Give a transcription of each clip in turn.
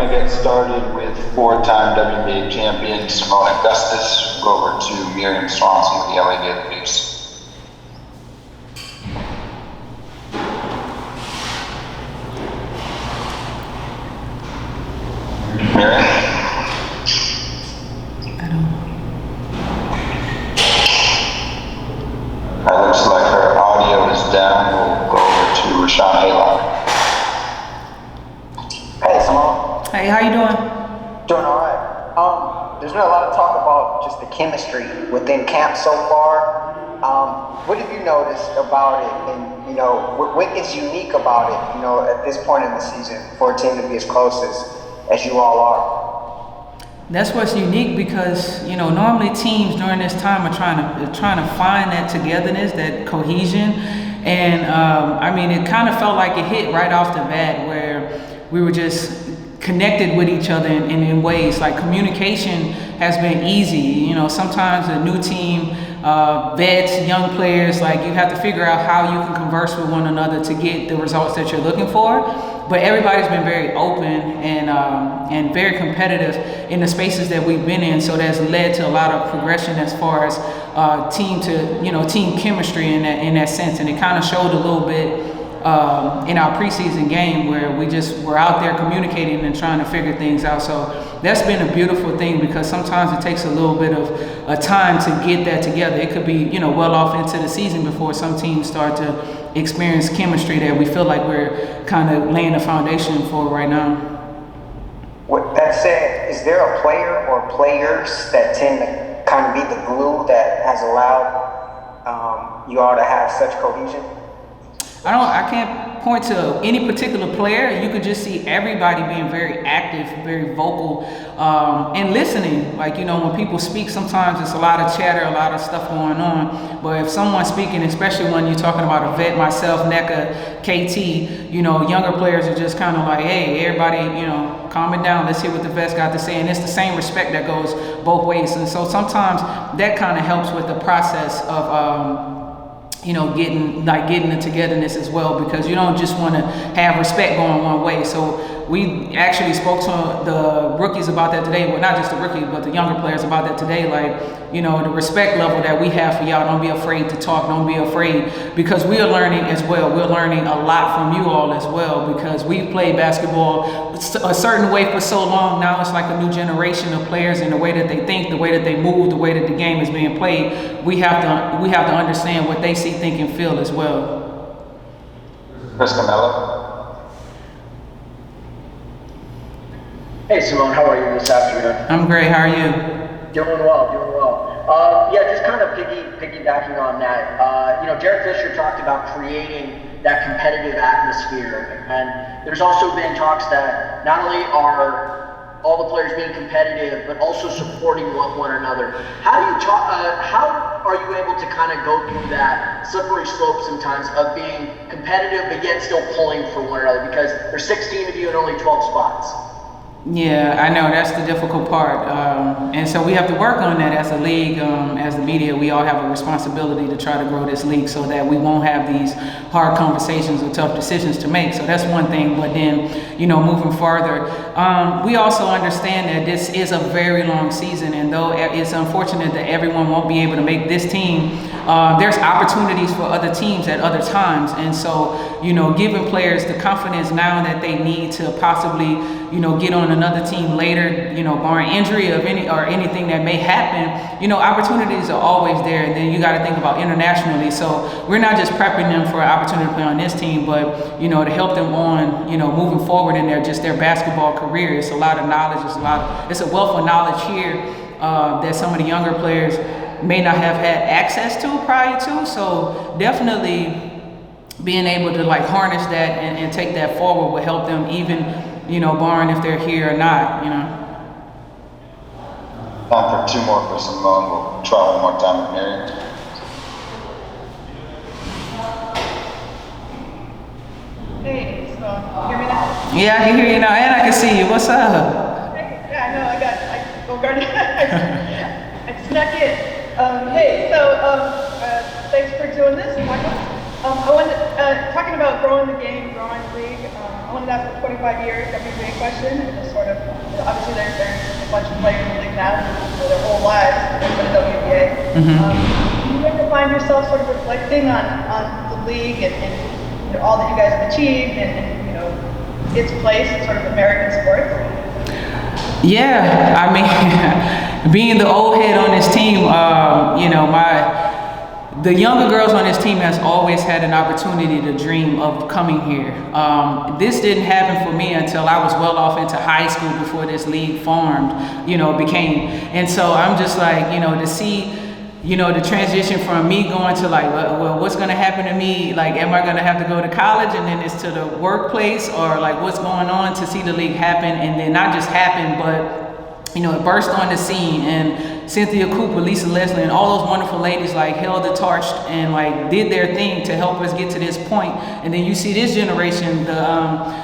going to get started with four-time WNBA champion Seimone Augustus. We'll go over to Miriam Swanson with the LA Daily News. Miriam? It looks like her audio is down. We'll go over to Rashawn Haylock. Hey, Seimone. Hey, how you doing? Doing all right. There's been a lot of talk about just the chemistry within camp so far. What have you noticed about it, and what is unique about it? At this point in the season, for a team to be as close as you all are. That's what's unique because normally teams during this time are trying to find that togetherness, that cohesion, and it kind of felt like it hit right off the bat where we were just connected with each other in ways like communication has been easy. Sometimes a new team, vets, young players, like you have to figure out how you can converse with one another to get the results that you're looking for. But everybody's been very open and very competitive in the spaces that we've been in. So that's led to a lot of progression as far as team chemistry in that sense. And it kind of showed a little bit in our preseason game where we just were out there communicating and trying to figure things out. So that's been a beautiful thing because sometimes it takes a little bit of a time to get that together. It could be, well off into the season before some teams start to experience chemistry that we feel like we're kind of laying the foundation for right now. With that said, is there a player or players that tend to kind of be the glue that has allowed you all to have such cohesion? I can't point to any particular player. You could just see everybody being very active, very vocal, and listening. Like, when people speak, sometimes it's a lot of chatter, a lot of stuff going on. But if someone's speaking, especially when you're talking about a vet, myself, NECA, KT, younger players are just kind of like, hey, everybody, calm it down. Let's hear what the vets got to say. And it's the same respect that goes both ways. And so sometimes that kind of helps with the process of, getting the togetherness as well, because you don't just want to have respect going one way. So we actually spoke to the rookies about that today. Well, not just the rookies, but the younger players about that today. Like, the respect level that we have for y'all. Don't be afraid to talk. Don't be afraid, because we are learning as well. We're learning a lot from you all as well, because we've played basketball a certain way for so long. Now it's like a new generation of players, and the way that they think, the way that they move, the way that the game is being played. We have to understand what they see, think, and feel as well. Chris Camelo. Hey Seimone, how are you this afternoon? I'm great, how are you? Doing well. Just kind of piggybacking on that. Jared Fisher talked about creating that competitive atmosphere, and there's also been talks that not only are all the players being competitive, but also supporting one another. How are you able to kind of go through that slippery slope sometimes of being competitive, but yet still pulling for one another? Because there's 16 of you and only 12 spots. Yeah, I know that's the difficult part, and so we have to work on that as a league, as the media. We all have a responsibility to try to grow this league so that we won't have these hard conversations or tough decisions to make. So that's one thing. But then, moving farther, we also understand that this is a very long season, and though it's unfortunate that everyone won't be able to make this team, there's opportunities for other teams at other times, and so giving players the confidence now that they need to possibly get on another team later, barring injury of anything that may happen, opportunities are always there. And then you got to think about internationally. So we're not just prepping them for an opportunity to play on this team, but, to help them on, moving forward in their basketball career. It's a lot of knowledge. It's a wealth of knowledge here that some of the younger players may not have had access to prior to. So definitely being able to harness that and take that forward will help them, even barring if they're here or not, Time for two more for Seimone. We'll try one more time with Miriam. Hey, Seimone, hear me now? Yeah, I can hear you now, and I can see you. What's up? Hey, yeah, no, I snuck in. Thanks for doing this. Talking about growing the game, growing the league. I wanted to ask a 25-year WNBA question, and just sort of bunch of players in the league now for their whole lives, they've been in WNBA. Do you ever find yourself sort of reflecting on the league and you know, all that you guys have achieved and you know, its place in sort of American sports? Yeah, I mean, being the old head on this team, you know, the younger girls on this team has always had an opportunity to dream of coming here. This didn't happen for me until I was well off into high school before this league formed, you know, became. And so I'm just like, you know, to see, you know, the transition from me going to like, well, what's going to happen to me? Like, am I going to have to go to college and then it's to the workplace, or like what's going on, to see the league happen, and then not just happen, but, you know, it burst on the scene, and Cynthia Cooper, Lisa Leslie, and all those wonderful ladies like held the torch and like did their thing to help us get to this point. And then you see this generation, the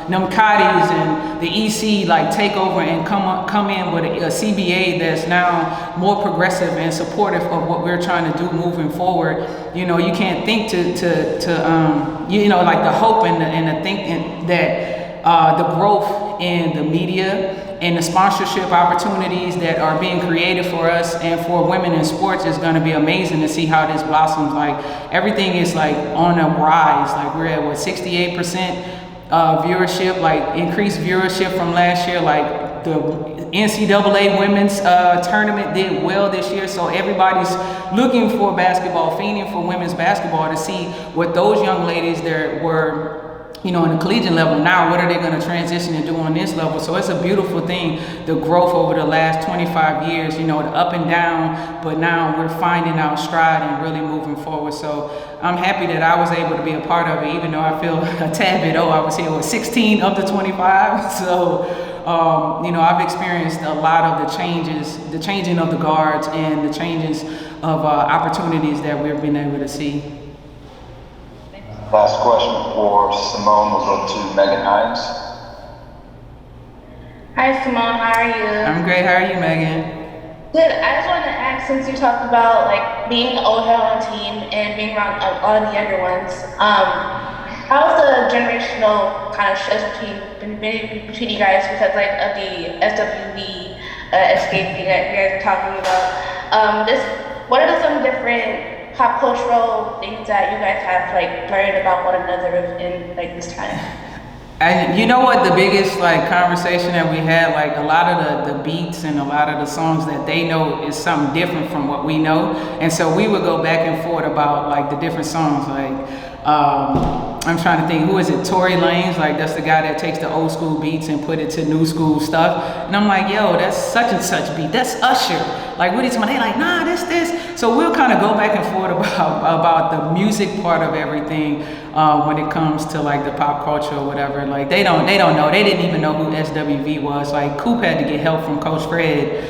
Numkatis and the EC like take over and come in with a CBA that's now more progressive and supportive of what we're trying to do moving forward. You know, you can't think to you know, like the hope and the thinking that the growth in the media and the sponsorship opportunities that are being created for us and for women in sports is going to be amazing to see how this blossoms. Like, everything is like on a rise. Like, we're at what, 68% viewership, like increased viewership from last year. Like, the NCAA women's tournament did well this year, so everybody's looking for basketball, fiending for women's basketball, to see what those young ladies there were, you know, in the collegiate level. Now, what are they going to transition and do on this level? So it's a beautiful thing, the growth over the last 25 years, you know, the up and down, but now we're finding our stride and really moving forward. So I'm happy that I was able to be a part of it, even though I feel a tad bit old. I was here with 16 of the 25. So, you know, I've experienced a lot of the changes, the changing of the guards and the changes of opportunities that we've been able to see. Last question for Seimone will go to Megan Hines. Hi Simone, how are you? I'm great. How are you, Megan? Good. I just wanted to ask, since you talked about like being the old head on the team and being around a lot of the younger ones, how's the generational kind of shift between you guys, because like of the SWV escape thing that you guys are talking about? What are some different pop cultural things that you guys have like learned about one another in like this time? And you know what, the biggest like conversation that we had, like a lot of the beats and a lot of the songs that they know is something different from what we know. And so we would go back and forth about like the different songs. Like I'm trying to think, who is it? Tory Lanez, like that's the guy that takes the old school beats and put it to new school stuff. And I'm like, yo, that's such and such beat. That's Usher. Like, what are you talking about? They like, nah, this. So we'll kind of go back and forth about the music part of everything when it comes to like the pop culture or whatever. Like they don't know. They didn't even know who SWV was. Like Coop had to get help from Coach Fred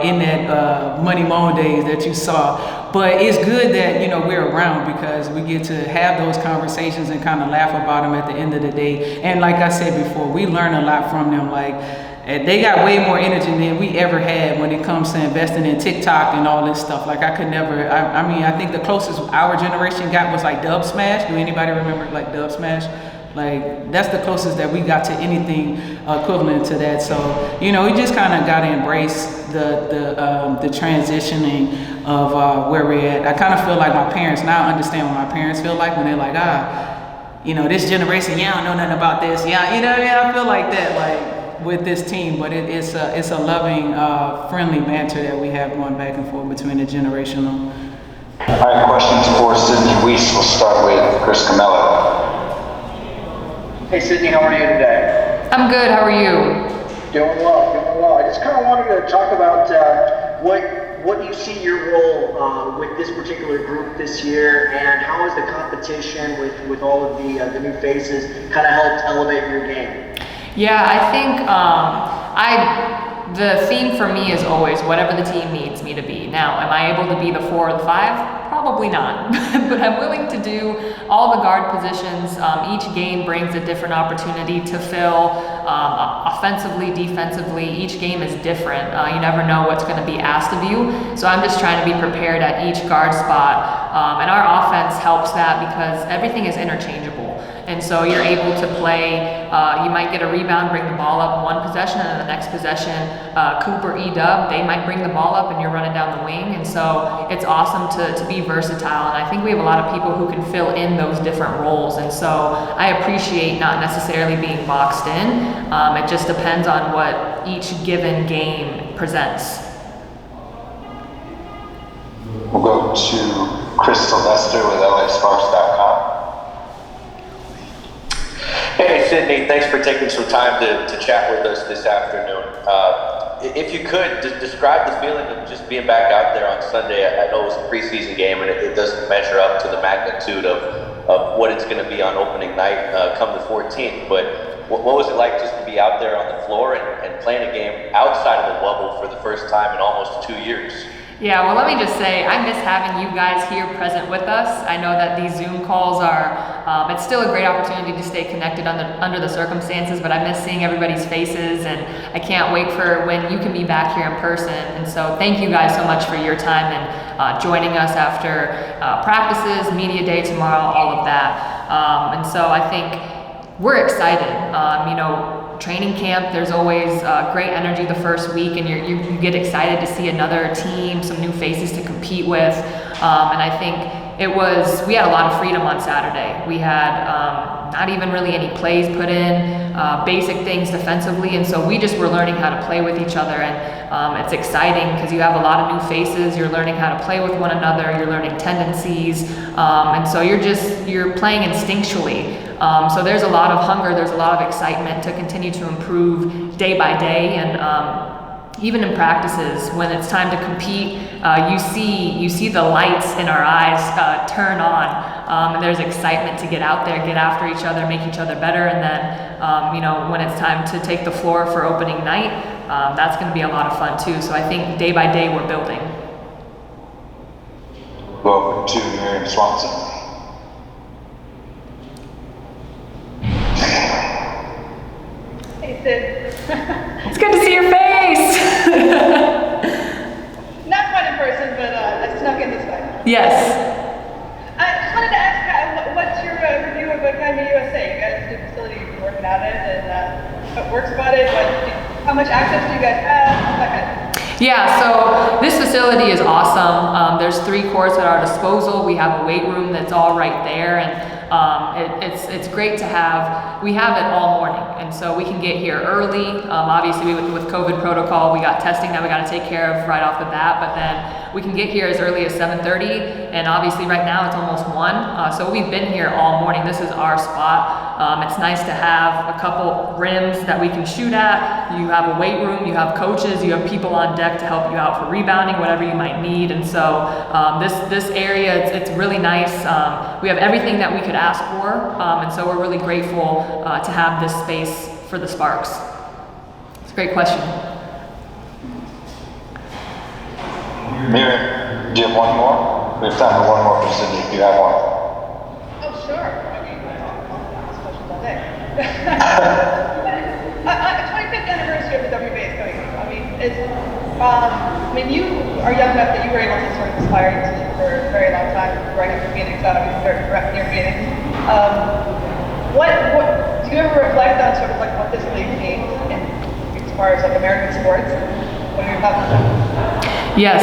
in that Money Moan days that you saw. But it's good that, you know, we're around because we get to have those conversations and kind of laugh about them at the end of the day. And like I said before, we learn a lot from them. Like, they got way more energy than we ever had when it comes to investing in TikTok and all this stuff. Like, I could never, I mean, I think the closest our generation got was like Dub Smash. Do anybody remember like Dub Smash? Like, that's the closest that we got to anything equivalent to that. So, you know, we just kind of got to embrace the transitioning of where we're at. I kind of feel like my parents now understand what my parents feel like when they're like, you know, this generation, yeah, I don't know nothing about this. Yeah, you know what I mean? I feel like that, like, with this team, but it's a loving, friendly banter that we have going back and forth between the generational. All right, questions for Sydney Wiese. We'll start with Chris Camello. Hey Sydney, how are you today? I'm good, how are you? Doing well. I just kind of wanted to talk about what you see your role with this particular group this year, and how has the competition with all of the new faces kind of helped elevate your game? Yeah, I think the theme for me is always whatever the team needs me to be. Now, am I able to be the 4 or the 5? Probably not, but I'm willing to do all the guard positions. Each game brings a different opportunity to fill, offensively, defensively. Each game is different. You never know what's going to be asked of you. So I'm just trying to be prepared at each guard spot. And our offense helps that because everything is interchangeable. And so you're able to play, you might get a rebound, bring the ball up one possession, and the next possession, Cooper, E-Dub, they might bring the ball up and you're running down the wing. And so it's awesome to be versatile. And I think we have a lot of people who can fill in those different roles. And so I appreciate not necessarily being boxed in. It just depends on what each given game presents. We'll go to Chris Sylvester with LASparks.com. Hey, Sydney, thanks for taking some time to chat with us this afternoon. If you could, describe the feeling of just being back out there on Sunday. I know it was a preseason game, and it doesn't measure up to the magnitude of what it's going to be on opening night come the 14th, but what was it like just to be out there on the floor and playing a game outside of the bubble for the first time in almost 2 years? Yeah, well, let me just say, I miss having you guys here present with us. I know that these Zoom calls are, it's still a great opportunity to stay connected under the circumstances, but I miss seeing everybody's faces, and I can't wait for when you can be back here in person. And so thank you guys so much for your time and joining us after practices, media day tomorrow, all of that. And so I think we're excited. Training camp, there's always great energy the first week, and you get excited to see another team, some new faces to compete with. And I think we had a lot of freedom on Saturday. We had not even really any plays put in, basic things defensively, and so we just were learning how to play with each other. And it's exciting because you have a lot of new faces, you're learning how to play with one another, you're learning tendencies, and so you're playing instinctually. So there's a lot of hunger, there's a lot of excitement to continue to improve day by day, and even in practices, when it's time to compete, you see the lights in our eyes turn on, and there's excitement to get out there, get after each other, make each other better, and then when it's time to take the floor for opening night, that's going to be a lot of fun too. So I think day by day we're building. Go over to Miriam Swanson. Hey, Sid. It's good to see your face. Not quite in person, but I snuck in this way. Yes. I just wanted to ask, what's your review of Academy USA? You guys do facility, you've been working at it, and what works about it? How much access do you guys have? That kind of thing. Yeah, so this facility is awesome. There's 3 courts at our disposal. We have a weight room that's all right there, and it's great to have. We have it all morning, and so we can get here early. Obviously, with COVID protocol, we got testing that we got to take care of right off the bat, but then we can get here as early as 7:30, and obviously right now it's almost 1. So we've been here all morning. This is our spot. It's nice to have a couple rims that we can shoot at. You have a weight room, you have coaches, you have people on deck to help you out for rebounding, whatever you might need. And so this area, it's really nice. We have everything that we could ask for, and so we're really grateful to have this space for the Sparks. It's a great question. Miriam, do you have one more? We have time for one more for Sydney if you have one. Oh, sure. I mean, ask questions all day. 25th anniversary of the WBA is coming up. You are young enough that you were able to sort of aspire to for a very long time, right after Phoenix, very near Phoenix. What do you ever reflect on sort of like what this league means as far as like American sports? What are your thoughts on that? Yes,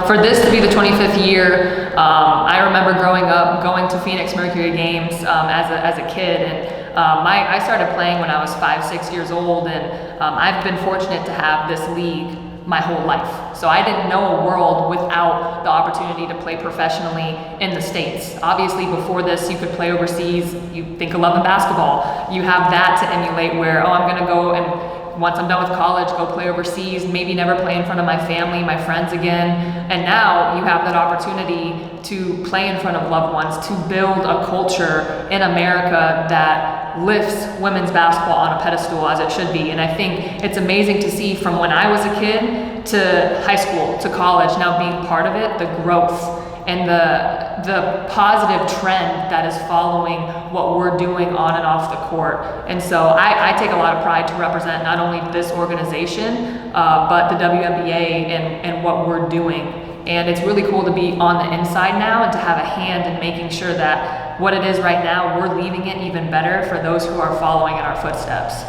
for this to be the 25th year, I remember growing up, going to Phoenix Mercury games as a kid, and I started playing when I was 5-6 years old, and I've been fortunate to have this league my whole life. So I didn't know a world without the opportunity to play professionally in the States. Obviously, before this, you could play overseas. You think of 11 basketball. You have that to emulate where, I'm going to go and once I'm done with college, go play overseas, maybe never play in front of my family, my friends again. And now you have that opportunity to play in front of loved ones, to build a culture in America that lifts women's basketball on a pedestal as it should be. And I think it's amazing to see from when I was a kid to high school, to college, now being part of it, the growth and the positive trend that is following what we're doing on and off the court. And so I take a lot of pride to represent not only this organization, but the WNBA and what we're doing. And it's really cool to be on the inside now and to have a hand in making sure that what it is right now, we're leaving it even better for those who are following in our footsteps.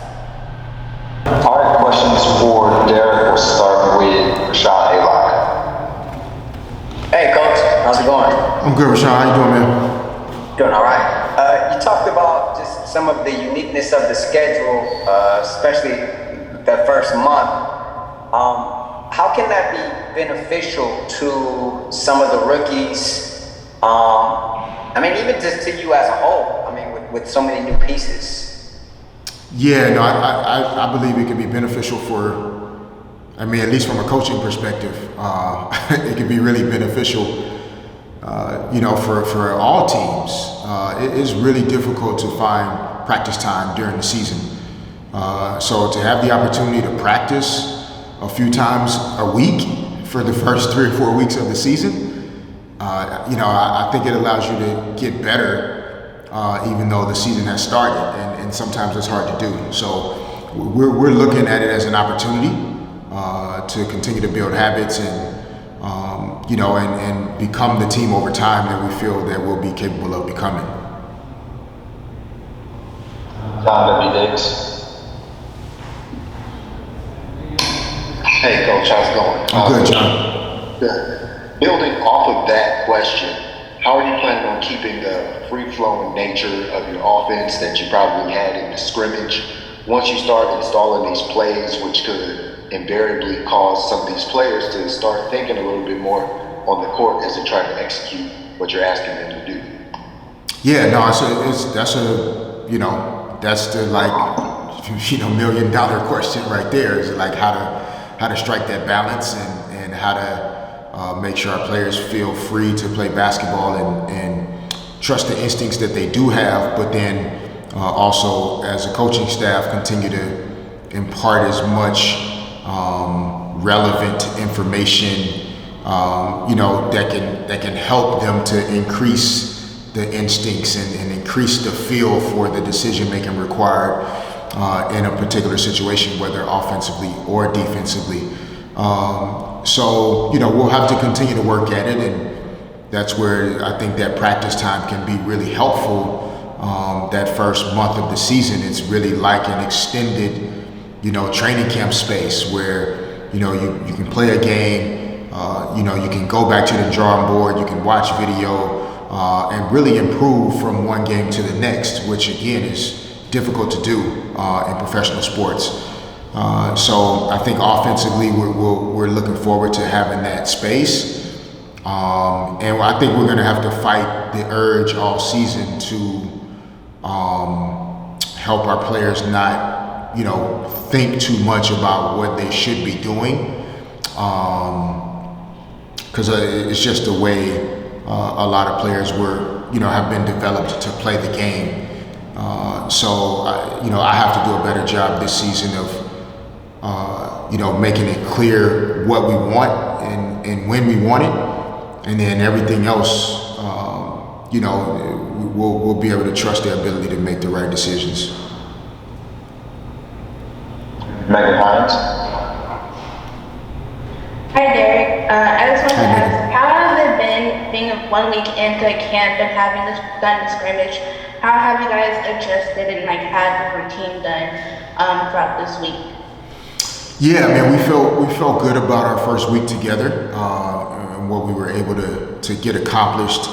All right, questions for Derek. We'll start with Rashawn Aylock. Hey, Coach. How's it going? I'm good, Rashawn. How you doing, man? Doing all right. You talked about just some of the uniqueness of the schedule, especially that first month. How can that be beneficial to some of the rookies? Even just to you as a whole. With so many new pieces. Yeah, no, I believe it can be beneficial for, at least from a coaching perspective, it can be really beneficial, for all teams. It is really difficult to find practice time during the season. So to have the opportunity to practice a few times a week for the first 3 or 4 weeks of the season, I think it allows you to get better, even though the season has started, and sometimes it's hard to do. So we're looking at it as an opportunity to continue to build habits and become the team over time that we feel that we'll be capable of becoming. John W. Davis. Hey, Coach, how's it going? I'm good, John. Good. Building off of that question, how are you planning on keeping the free-flowing nature of your offense that you probably had in the scrimmage once you start installing these plays, which could invariably cause some of these players to start thinking a little bit more on the court as they try to execute what you're asking them to do? Yeah, no, that's the $1 million question right there. Is like how to strike that balance and how to make sure our players feel free to play basketball and trust the instincts that they do have, but then also as a coaching staff continue to impart as much relevant information that can help them to increase the instincts and increase the feel for the decision making required in a particular situation, whether offensively or defensively. So we'll have to continue to work at it, and that's where I think that practice time can be really helpful. That first month of the season, it's really like an extended, training camp space where, you can play a game, you can go back to the drawing board, you can watch video, and really improve from one game to the next, which again is difficult to do in professional sports. So I think offensively, we're looking forward to having that space. And I think we're going to have to fight the urge all season to help our players not, think too much about what they should be doing. Because it's just the way a lot of players have been developed to play the game. So I have to do a better job this season of, making it clear what we want and when we want it. And then everything else, we'll be able to trust their ability to make the right decisions. Megan Hines. Hi, Derek. I just wanted to ask, how has it been being 1 week into camp and having this done scrimmage? How have you guys adjusted and had the routine done throughout this week? Yeah, we felt good about our first week together and what we were able to get accomplished.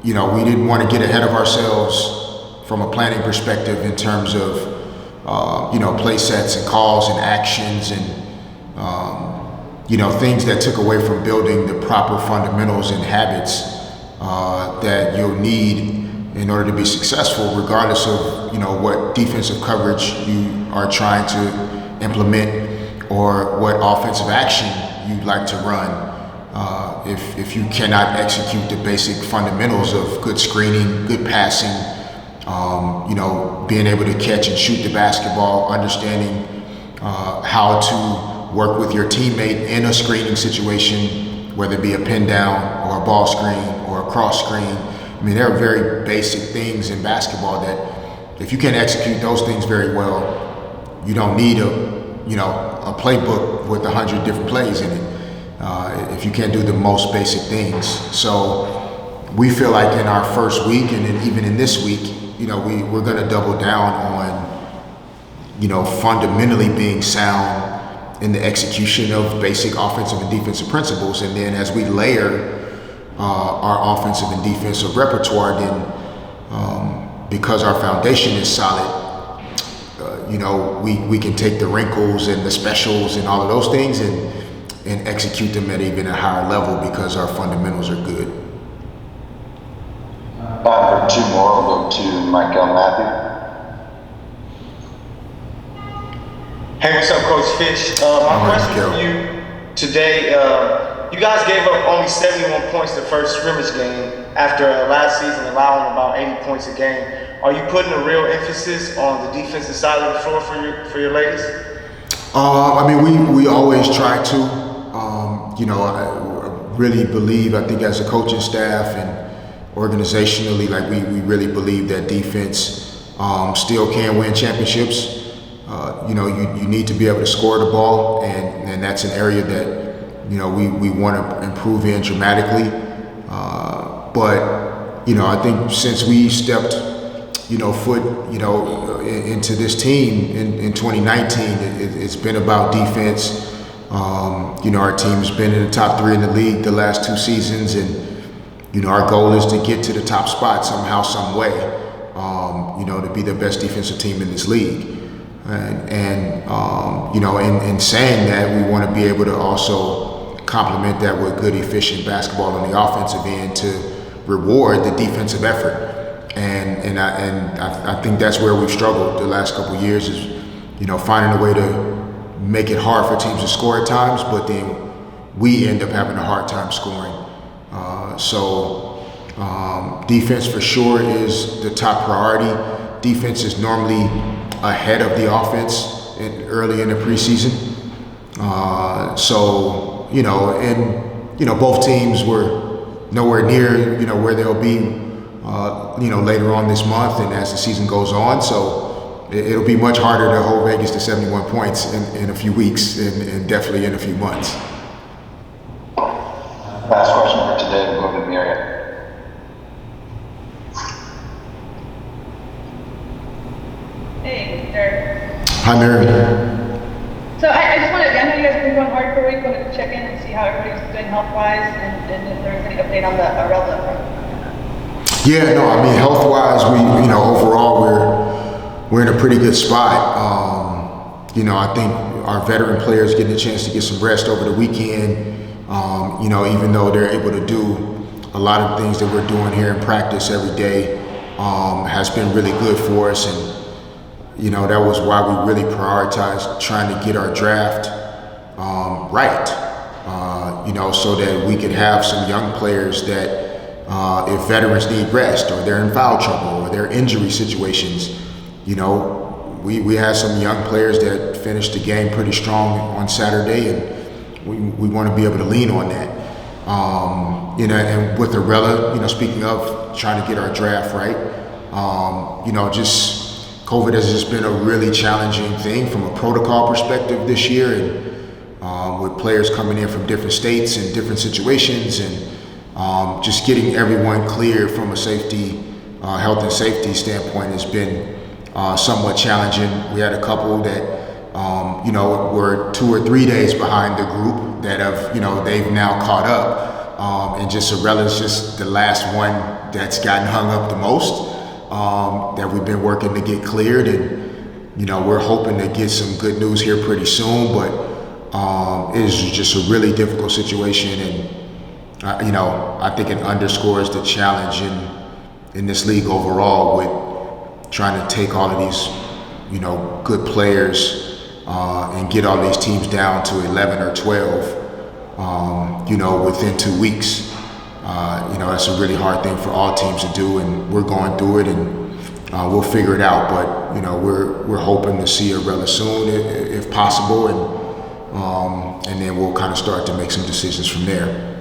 We didn't want to get ahead of ourselves from a planning perspective in terms of play sets and calls and actions and things that took away from building the proper fundamentals and habits that you'll need in order to be successful, regardless of what defensive coverage you are trying to implement or what offensive action you'd like to run. If you cannot execute the basic fundamentals of good screening, good passing, being able to catch and shoot the basketball, understanding how to work with your teammate in a screening situation, whether it be a pin down or a ball screen or a cross screen. There are very basic things in basketball that if you can execute those things very well, you don't need a playbook with 100 different plays in it if you can't do the most basic things. So we feel like in our first week and then even in this week, we're going to double down on, fundamentally being sound in the execution of basic offensive and defensive principles. And then as we layer our offensive and defensive repertoire, then because our foundation is solid, we can take the wrinkles and the specials and all of those things and execute them at even a higher level because our fundamentals are good. For two more, we'll go to Michael Matthew. Hey, what's up, Coach Fitch? My question for you today, you guys gave up only 71 points the first scrimmage game after last season allowing about 80 points a game. Are you putting a real emphasis on the defensive side of the floor for your ladies? We always try to. I really believe, I think as a coaching staff and organizationally, like we really believe that defense still can win championships. You need to be able to score the ball, and that's an area that we want to improve in dramatically. But I think since we stepped foot into this team in 2019, it's been about defense. Our team has been in the top 3 in the league the last 2 seasons, and our goal is to get to the top spot somehow, some way. To be the best defensive team in this league. And in saying that, we want to be able to also complement that with good, efficient basketball on the offensive end to reward the defensive effort. And I think that's where we've struggled the last couple of years is, finding a way to make it hard for teams to score at times, but then we end up having a hard time scoring. Defense for sure is the top priority. Defense is normally ahead of the offense early in the preseason. Both teams were nowhere near, where they'll be, later on this month and as the season goes on. So it'll be much harder to hold Vegas to 71 points in a few weeks and definitely in a few months. Last question for today, we'll go to Miriam. Hey, Derek. Hi, Mary. So I just wanted, I know you guys have been going hard for a week, wanted to check in and see how everybody's doing health-wise and if there was any update on the Arella front. Yeah, no, health-wise, we, overall, we're in a pretty good spot. I think our veteran players getting a chance to get some rest over the weekend, even though they're able to do a lot of things that we're doing here in practice every day, has been really good for us. And, that was why we really prioritized trying to get our draft right, so that we could have some young players that if veterans need rest or they're in foul trouble or they're injury situations, we had some young players that finished the game pretty strong on Saturday, and we want to be able to lean on that. And with Arella, speaking of trying to get our draft right, COVID has just been a really challenging thing from a protocol perspective this year, and with players coming in from different states and different situations, and just getting everyone clear from a health and safety standpoint has been somewhat challenging. We had a couple that were 2 or 3 days behind the group that they've now caught up, and just Arella's just the last one that's gotten hung up the most. That we've been working to get cleared, and we're hoping to get some good news here pretty soon, but it is just a really difficult situation, and I think it underscores the challenge in this league overall with trying to take all of these good players and get all these teams down to 11 or 12 within 2 weeks. That's a really hard thing for all teams to do, and we're going through it, and we'll figure it out. But we're hoping to see Arella soon, if possible, and then we'll kind of start to make some decisions from there.